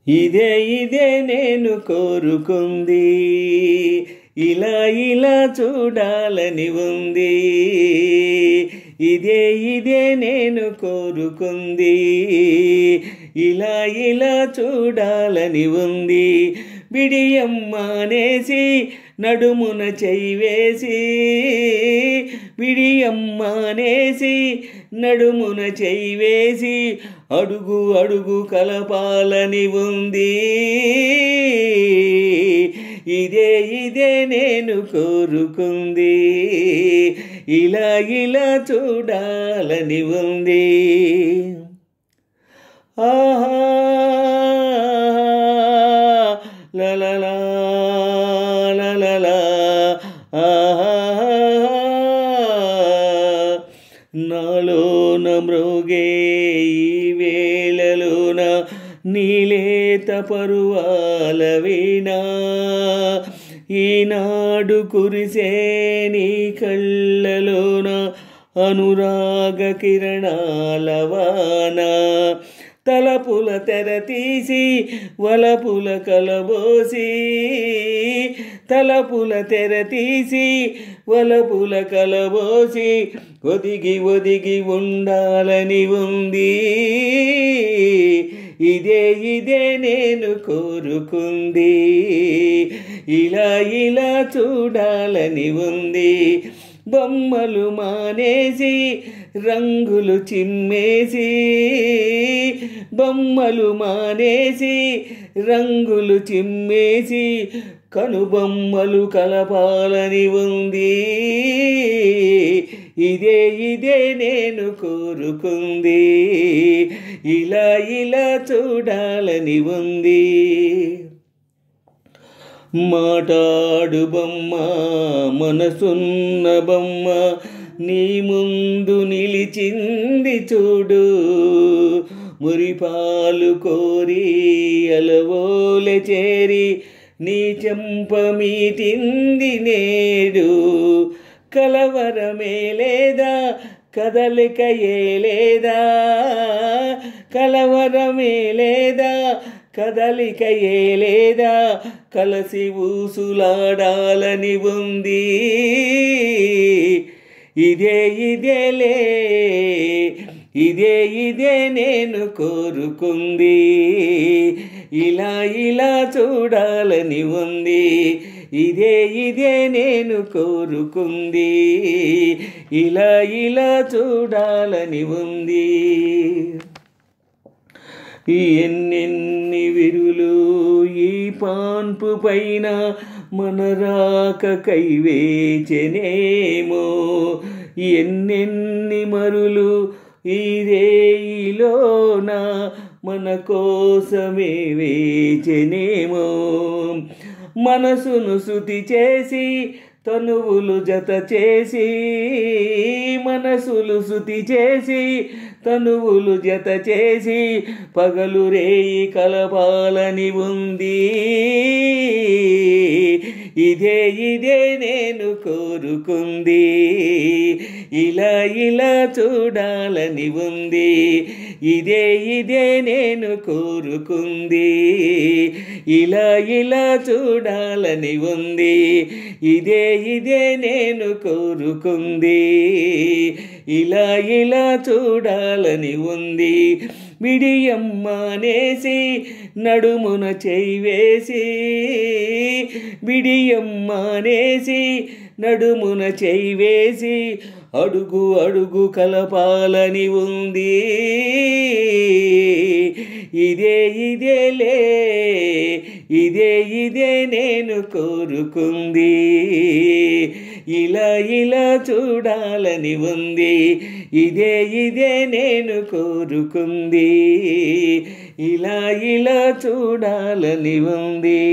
ఇదే ఇదే నేను కోరుకుంది, ఇలా ఇలా చూడాలని ఉంది. ఇదే ఇదే నేను కోరుకుంది, ఇలా ఇలా చూడాలని ఉంది. బిడియమ్మానేసి నడుమున చెయ్యివేసి, బిడియమ్మానేసి నడుమున చెయ్యివేసి, అడుగు అడుగు కలపాలని ఉంది. ఇదే ఇదే నేను కోరుకుంది, ఇలా ఇలా చూడాలని ఉంది. ఆహా లలలా లలలా ఆహా నాలోన మ్రోగే ఈ వేళలోన నీలేత పరువాల వీణ, ఈనాడు కురిసే నీ కళ్ళలోన అనురాగ కిరణాల వాన. తలపుల తెర తీసి వలపుల కలబోసి, తలపుల తెర తీసి వలపుల కలబోసి, ఒదిగి ఒదిగి ఉండాలని ఉంది. ఇదే ఇదే నేను కోరుకుంది, ఇలా ఇలా చూడాలని ఉంది. బొమ్మలు మానేసి రంగులు చిమ్మేసి, బొమ్మలు మానేసి రంగులు చిమ్మేసి, కనుబొమ్మలు కలపాలని ఉంది. ఇదే ఇదే నేను కోరుకుంది, ఇలా ఇలా చూడాలని ఉంది. మాటాడు బొమ్మ మనసున్న బొమ్మ నీ ముందు నిలిచింది చూడు. మురిపాలు కోరి అలవోలె చేరి నీ చెంప మీటింది నేడు. కలవరమే లేదా కదలిక ఏ లేదా, కలవరమే లేదా కదలిక ఏ లేదా, కలసి ఊసులాడాలని ఉంది. ఇదే ఇదేలే ఇదే ఇదే నేను కోరుకుంది, ఇలా ఇలా చూడాలని ఉంది. ఇదే ఇదే నేను కోరుకుంది, ఇలా ఇలా చూడాలని ఉంది. ఎన్నెన్ని విరులు ఈ పాన్పు పైన మన రాకకై వేచెనేమో. ఎన్నెన్ని మరులు ఈ రేయిలోన మన కోసమే వేచెనేమో. మనసును శృతి చేసి తనువులు జత చేసి, మనసులు శృతి చేసి తనువులు జత చేసి, పగలు రేయి కలపాలని ఉంది. ఇదే ఇదే నేను కోరుకుంది, ఇలా ఇలా చూడాలని ఉంది. ఇదే ఇదే నేను కోరుకుంది, ఇలా ఇలా చూడాలని ఉంది. ఇదే ఇదే నేను కోరుకుంది, ఇలా ఇలా చూడాలని ఉంది. బిడియమ్మానేసి నడుమున చెయ్యివేసి, బిడియమ్మానేసి నడుమున చెయ్యివేసి, అడుగు అడుగు కలపాలని ఉంది. ఇదే ఇదేలే ఇదే ఇదే నేను కోరుకుంది, ఇలా ఇలా చూడాలని ఉంది. ఇదే ఇదే నేను కోరుకుంది, ఇలా ఇలా చూడాలని ఉంది.